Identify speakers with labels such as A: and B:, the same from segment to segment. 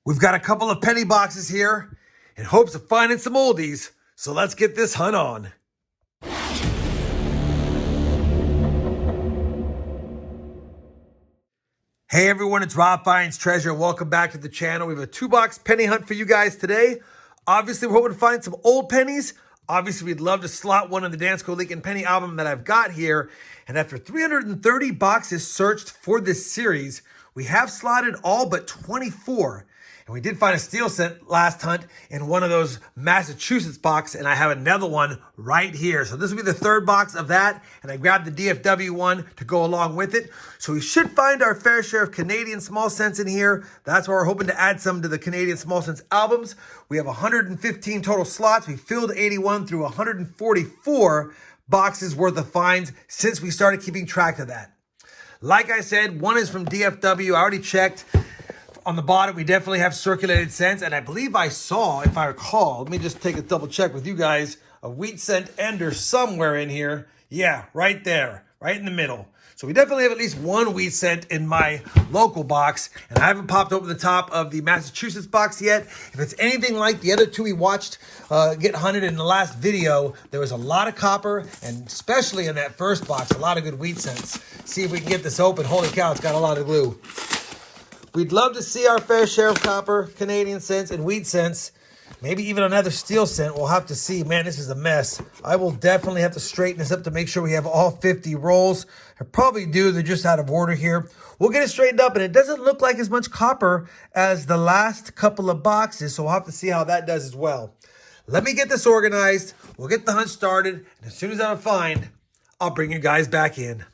A: We've got a couple of penny boxes here in hopes of finding some oldies, so let's get this hunt on. Hey everyone, it's RobFindsTreasure. Welcome back to the channel. We have a 2-box penny hunt for you guys today. Obviously, we're hoping to find some old pennies. Obviously, we'd love to slot one in the Dansko Lincoln Penny album that I've got here. And after 330 boxes searched for this series, we have slotted all but 24. And we did find a steel cent last hunt in one of those Massachusetts boxes, and I have another one right here. So this will be the 3rd box of that, and I grabbed the DFW one to go along with it. So we should find our fair share of Canadian small cents in here. That's why we're hoping to add some to the Canadian small cents albums. We have 115 total slots. We filled 81 through 144 boxes worth of finds since we started keeping track of that. Like I said, one is from DFW. I already checked. On the bottom, we definitely have circulated cents, and I believe I saw, if I recall, let me just take a double check with you guys, a wheat cent ender somewhere in here. Yeah, right there, right in the middle. So we definitely have at least one wheat cent in my local box, and I haven't popped open the top of the Massachusetts box yet. If it's anything like the other two we watched get hunted in the last video, there was a lot of copper, and especially in that first box, a lot of good wheat cents. See if we can get this open. Holy cow, it's got a lot of glue. We'd love to see our fair share of copper, Canadian cents, and wheat cents. Maybe even another steel cent. We'll have to see. Man, this is a mess. I will definitely have to straighten this up to make sure we have all 50 rolls. I probably do. They're just out of order here. We'll get it straightened up, and it doesn't look like as much copper as the last couple of boxes, so we'll have to see how that does as well. Let me get this organized. We'll get the hunt started, and as soon as I find, I'll bring you guys back in.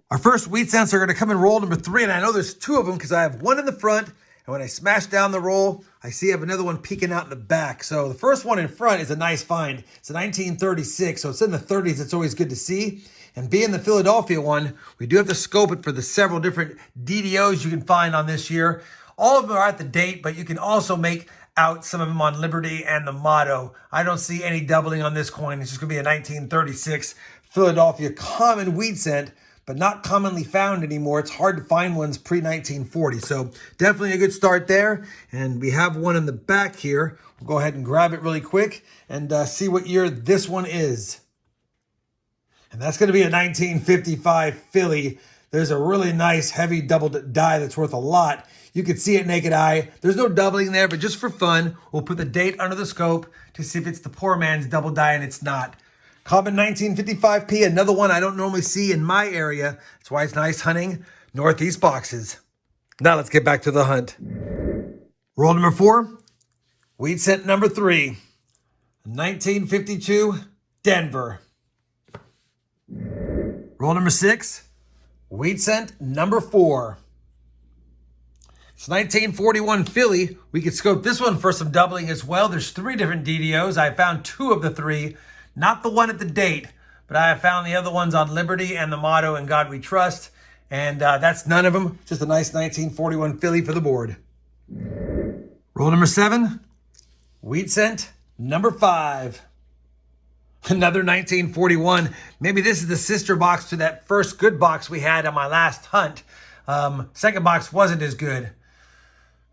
A: Our first wheat cents are going to come in roll number 3, and I know there's 2 of them because I have one in the front, and when I smash down the roll, I see I have another one peeking out in the back. So the first one in front is a nice find. It's a 1936, so it's in the 30s. It's always good to see. And being the Philadelphia one, we do have to scope it for the several different DDOs you can find on this year. All of them are at the date, but you can also make out some of them on Liberty and the Motto. I don't see any doubling on this coin. It's just going to be a 1936 Philadelphia common wheat cent, but not commonly found anymore. It's hard to find ones pre-1940. So definitely a good start there. And we have one in the back here. We'll go ahead and grab it really quick and see what year this one is. And that's going to be a 1955 Philly. There's a really nice heavy double die that's worth a lot. You can see it naked eye. There's no doubling there, but just for fun, we'll put the date under the scope to see if it's the poor man's double die, and it's not. Common 1955P, another one I don't normally see in my area. That's why it's nice hunting Northeast boxes. Now let's get back to the hunt. Roll number 4, wheat cent number 3, 1952 Denver. Roll number 6, wheat cent number 4. It's 1941 Philly. We could scope this one for some doubling as well. There's 3 different DDOs. I found 2 of the 3. Not the one at the date, but I have found the other ones on Liberty and the Motto and God We Trust. And that's none of them. Just a nice 1941 Philly for the board. Roll number 7, wheat cent number 5. Another 1941. Maybe this is the sister box to that first good box we had on my last hunt. Second box wasn't as good.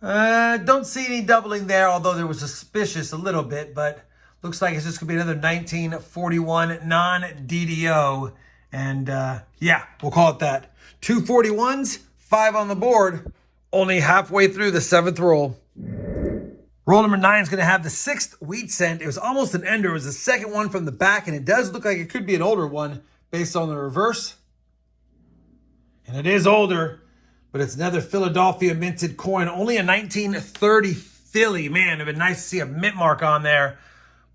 A: Don't see any doubling there, although there was suspicious a little bit, but looks like it's just going to be another 1941 non-DDO. And yeah, we'll call it that. 2 41s, 5 on the board. Only halfway through the 7th roll. Roll number 9 is going to have the 6th wheat cent. It was almost an ender. It was the second one from the back, and it does look like it could be an older one based on the reverse. And it is older, but it's another Philadelphia minted coin. Only a 1930 Philly. Man, it'd been nice to see a mint mark on there.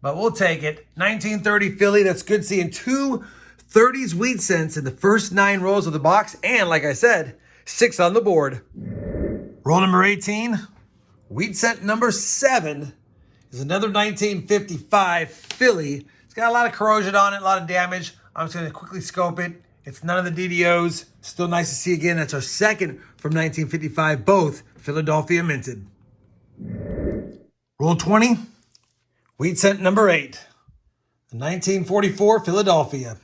A: But we'll take it. 1930 Philly. That's good seeing 2 30s wheat cents in the first 9 rolls of the box. And like I said, 6 on the board. Roll number 18. Wheat cent number 7 is another 1955 Philly. It's got a lot of corrosion on it, a lot of damage. I'm just going to quickly scope it. It's none of the DDOs. Still nice to see again. That's our second from 1955, both Philadelphia minted. Roll 20. Wheat cent number 8, 1944 Philadelphia.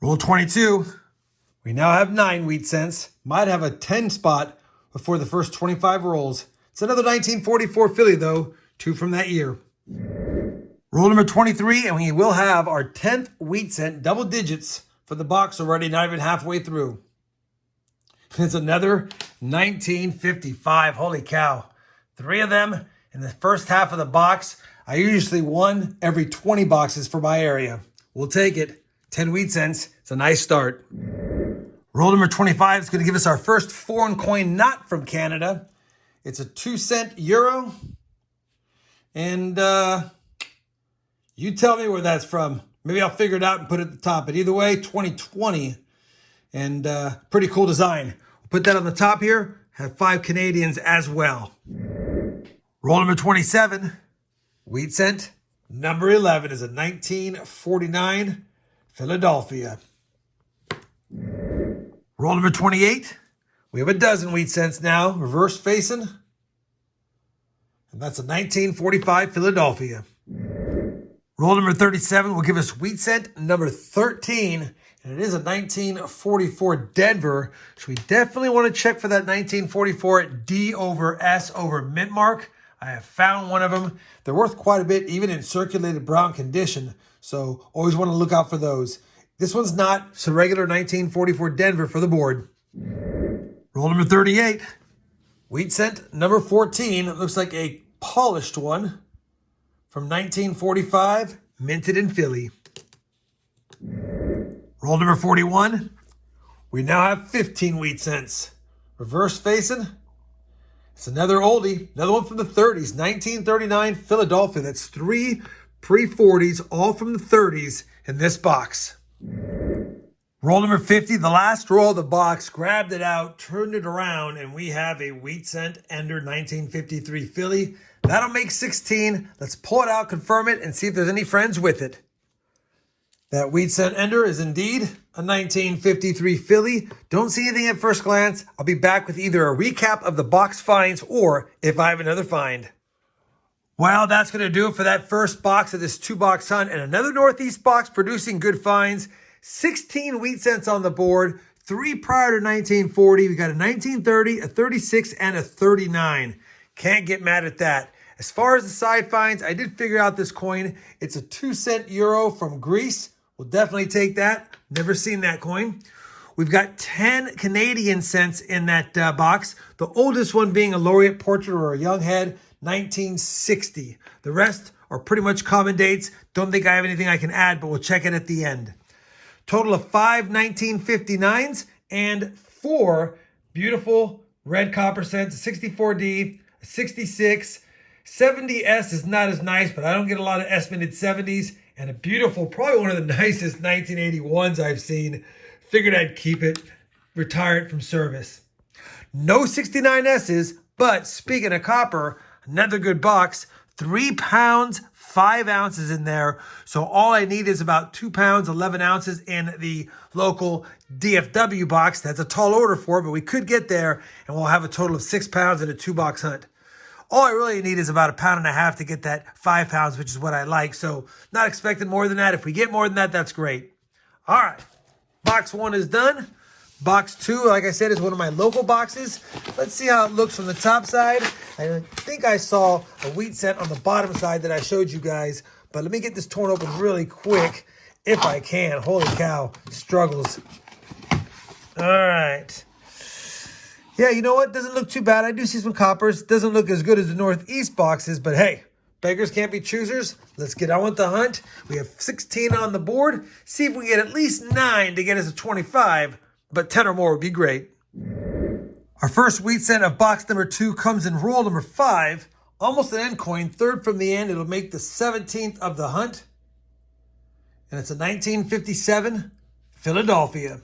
A: Roll 22. We now have 9 wheat cents. Might have a 10 spot before the first 25 rolls. It's another 1944 Philly, though, 2 from that year. Roll number 23, and we will have our 10th wheat cent, double digits for the box already, not even halfway through. It's another 1955. Holy cow. 3 of them in the first half of the box. I usually 1 every 20 boxes for my area. We'll take it. 10 wheat cents. It's a nice start. Roll number 25 is going to give us our first foreign coin not from Canada. It's a 2-cent euro. And you tell me where that's from. Maybe I'll figure it out and put it at the top. But either way, 2020. And pretty cool design. We'll put that on the top here. Have 5 Canadians as well. Roll number 27. Wheat cent. Number 11 is a 1949 Philadelphia. Roll number 28. We have a dozen wheat cents now, reverse facing. And that's a 1945 Philadelphia. Roll number 37 will give us wheat cent number 13. And it is a 1944 Denver. So we definitely want to check for that 1944 D over S over mint mark. I have found one of them. They're worth quite a bit, even in circulated brown condition. So always want to look out for those. This one's not, so regular 1944 Denver for the board. Roll number 38. Wheat cent number 14. It looks like a polished one from 1945, minted in Philly. Roll number 41. We now have 15 wheat cents. Reverse facing. It's another oldie, another one from the 30s, 1939 Philadelphia. That's 3 pre-40s, all from the 30s in this box. Roll number 50, the last roll of the box, grabbed it out, turned it around, and we have a wheat cent Ender 1953 Philly. That'll make 16. Let's pull it out, confirm it, and see if there's any friends with it. That wheat cent Ender is indeed a 1953 Philly. Don't see anything at first glance. I'll be back with either a recap of the box finds or if I have another find. Well, that's going to do it for that first box of this 2-box hunt and another Northeast box producing good finds. 16 wheat cents on the board, 3 prior to 1940. We got a 1930, a 36, and a 39. Can't get mad at that. As far as the side finds, I did figure out this coin. It's a 2-cent euro from Greece. We'll definitely take that. Never seen that coin. We've got 10 Canadian cents in that box. The oldest one being a laureate portrait or a young head, 1960. The rest are pretty much common dates. Don't think I have anything I can add, but we'll check it at the end. Total of 5 1959s and 4 beautiful red copper cents, a 64D, a 66. 70S is not as nice, but I don't get a lot of S-minted 70s. And a beautiful, probably one of the nicest 1981s I've seen. Figured I'd keep it, retire it from service. No 69S's, but speaking of copper, another good box. 3 pounds, 5 ounces in there. So all I need is about 2 pounds, 11 ounces in the local DFW box. That's a tall order for it, but we could get there, and we'll have a total of 6 pounds in a 2-box hunt. All I really need is about 1.5 pounds to get that 5 pounds, which is what I like. So not expecting more than that. If we get more than that, that's great. All right. Box 1 is done. Box 2, like I said, is one of my local boxes. Let's see how it looks from the top side. I think I saw a wheat cent on the bottom side that I showed you guys. But let me get this torn open really quick if I can. Holy cow. Struggles. All right. Yeah, you know what? Doesn't look too bad. I do see some coppers. Doesn't look as good as the Northeast boxes, but hey, beggars can't be choosers. Let's get on with the hunt. We have 16 on the board. See if we can get at least 9 to get us to 25, but 10 or more would be great. Our first wheat cent of box number 2 comes in roll number 5. Almost an end coin, 3rd from the end. It'll make the 17th of the hunt. And it's a 1957 Philadelphia.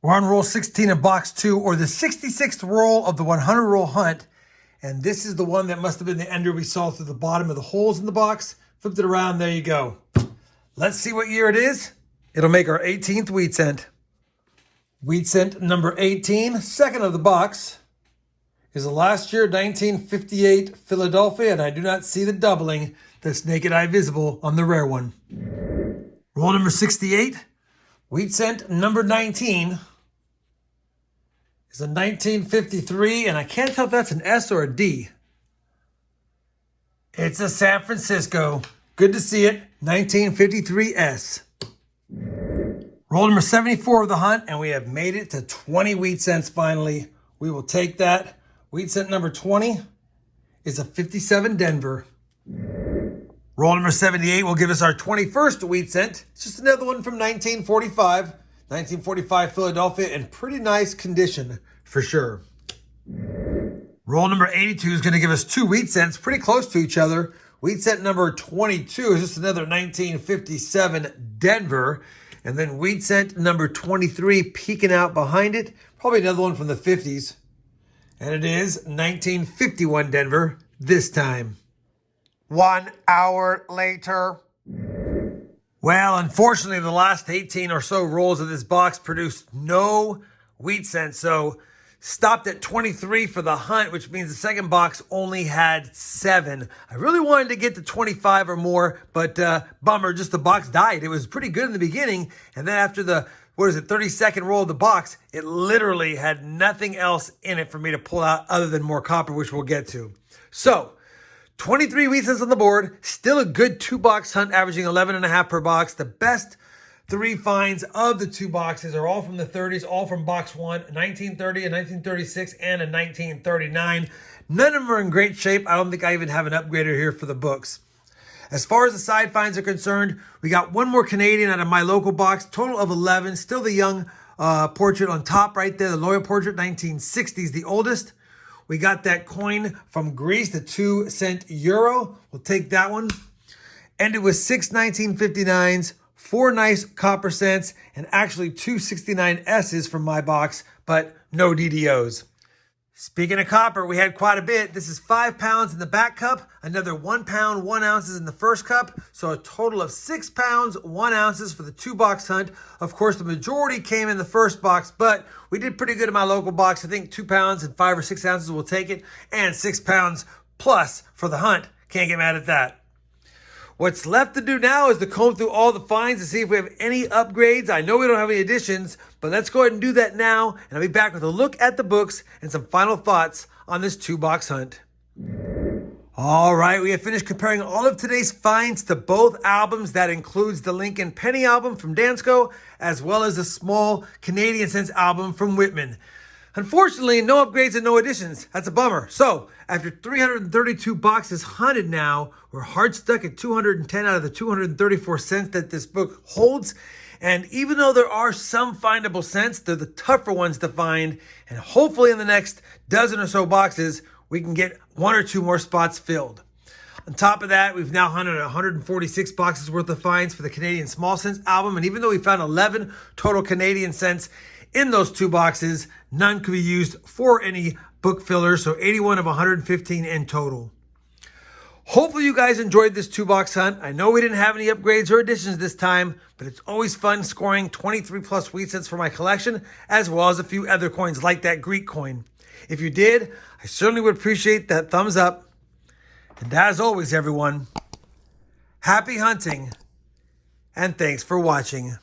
A: We're on roll 16 of box 2, or the 66th roll of the 100 roll hunt. And this is the one that must have been the ender we saw through the bottom of the holes in the box. Flipped it around, there you go. Let's see what year it is. It'll make our 18th wheat cent. Wheat cent number 18, second of the box, is the last year 1958 Philadelphia, and I do not see the doubling that's naked eye visible on the rare one. Roll number 68, wheat cent number 19, is a 1953, and I can't tell if that's an S or a D. It's a San Francisco. Good to see it. 1953 S. Roll number 74 of the hunt, and we have made it to 20 wheat cents finally. We will take that. Wheat cent number 20 is a 57 Denver. Roll number 78 will give us our 21st wheat cent. It's just another one from 1945. 1945 Philadelphia in pretty nice condition for sure. Roll number 82 is going to give us 2 wheat cents, pretty close to each other. Wheat cent number 22 is just another 1957 Denver. And then wheat cent number 23 peeking out behind it. Probably another one from the 50s. And it is 1951 Denver this time. 1 hour later. Well, unfortunately, the last 18 or so rolls of this box produced no wheat cents. So stopped at 23 for the hunt, which means the second box only had 7. I really wanted to get to 25 or more, but bummer, just the box died. It was pretty good in the beginning, and then after the, 30-second roll of the box, it literally had nothing else in it for me to pull out other than more copper, which we'll get to. So 23 wheat cents on the board, still a good 2-box hunt, averaging 11.5 per box. The best 3 finds of the 2 boxes are all from the 30s, all from box 1, 1930, a 1936, and a 1939. None of them are in great shape. I don't think I even have an upgrader here for the books. As far as the side finds are concerned, we got one more Canadian out of my local box, total of 11. Still the young portrait on top right there, the Loyal portrait, 1960s, the oldest. We got that coin from Greece, the 2-cent euro. We'll take that one. Ended with 6 1959s. 4 nice copper cents, and actually 2 69 S's from my box, but no DDOs. Speaking of copper, we had quite a bit. This is 5 pounds in the back cup, another 1 pound, 1 ounces in the first cup, so a total of 6 pounds, 1 ounces for the 2-box hunt. Of course, the majority came in the first box, but we did pretty good in my local box. I think 2 pounds and 5 or 6 ounces will take it, and 6 pounds plus for the hunt. Can't get mad at that. What's left to do now is to comb through all the finds to see if we have any upgrades. I know we don't have any additions, but let's go ahead and do that now. And I'll be back with a look at the books and some final thoughts on this 2-box hunt. All right, we have finished comparing all of today's finds to both albums. That includes the Lincoln Penny album from Dansko, as well as the small Canadian cents album from Whitman. Unfortunately, no upgrades and no additions. That's a bummer. So, after 332 boxes hunted now, we're hard stuck at 210 out of the 234 cents that this book holds. And even though there are some findable cents, they're the tougher ones to find. And hopefully in the next dozen or so boxes, we can get 1 or 2 more spots filled. On top of that, we've now hunted 146 boxes worth of finds for the Canadian Small Cents album. And even though we found 11 total Canadian cents in those 2 boxes, none could be used for any book fillers, so 81 of 115 in total. Hopefully you guys enjoyed this 2-box hunt. I know we didn't have any upgrades or additions this time, but it's always fun scoring 23 plus wheat cents for my collection, as well as a few other coins like that Greek coin. If you did, I certainly would appreciate that thumbs up. And as always, everyone, happy hunting, and thanks for watching.